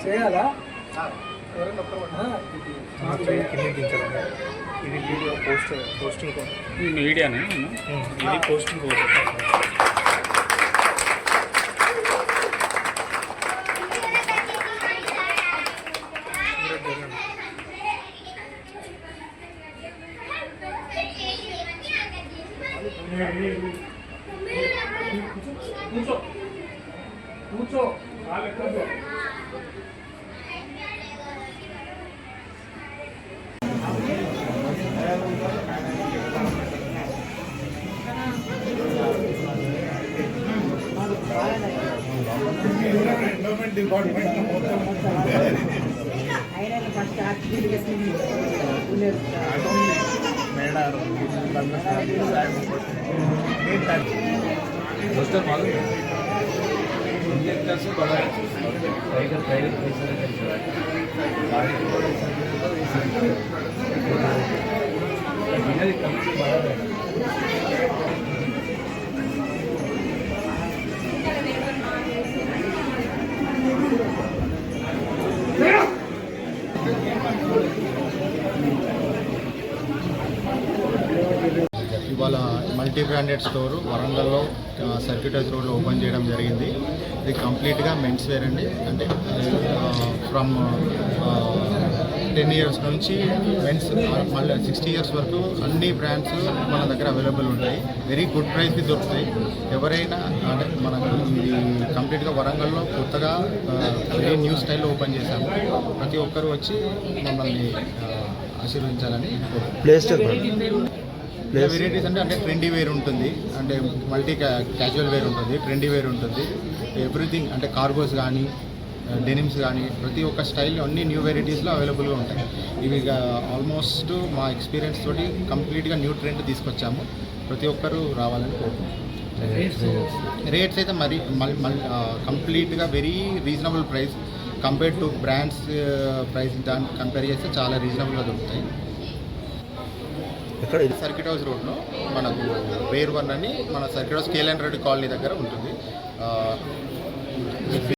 చేయాలా ఇది video posting మీడియానే ఇది పోస్టింగ్ కూర్చో ఎండోమెంట్ డిపార్ట్మెంట్ ఇవాళ మల్టీ బ్రాండెడ్ స్టోరు వరంగల్లో సర్క్యూట్ హౌస్ రోడ్లో ఓపెన్ చేయడం జరిగింది. ఇది కంప్లీట్గా మెన్స్ వేర్ అండి. అంటే ఫ్రమ్ 10 years నుంచి మెన్స్ మళ్ళీ 60 years వరకు అన్ని బ్రాండ్స్ మన దగ్గర అవైలబుల్ ఉంటాయి. వెరీ గుడ్ ప్రైస్కి దొరుకుతాయి. ఎవరైనా అంటే మనకు ఇది కంప్లీట్గా వరంగల్లో కొత్తగా వెరీ న్యూ స్టైల్లో ఓపెన్ చేశాము. ప్రతి ఒక్కరు వచ్చి మమ్మల్ని ఆశీర్వదించాలని వెరైటీస్ అంటే ట్రెండీ వేర్ ఉంటుంది, అంటే మల్టీ క్యాజువల్ వేర్ ఉంటుంది, ట్రెండీ వేర్ ఉంటుంది, ఎవ్రీథింగ్ అంటే కార్గోస్ కానీ డెనిమ్స్ కానీ ప్రతి ఒక్క స్టైల్ అన్ని న్యూ వెరైటీస్లో అవైలబుల్గా ఉంటాయి. ఇవి ఆల్మోస్ట్ మా ఎక్స్పీరియన్స్ తోటి కంప్లీట్గా న్యూ ట్రెండ్ తీసుకొచ్చాము. ప్రతి ఒక్కరూ రావాలని కోరుకుంటున్నాం. రేట్స్ అయితే మరి కంప్లీట్గా very reasonable price compare to brands price దాన్ని కంపేర్ చేస్తే చాలా రీజనబుల్గా దొరుకుతాయి. సర్క్యూట్ హౌస్ రోడ్లో మనకు వేర్ 1 అని మన circuit house KLN Reddy colony దగ్గర ఉంటుంది.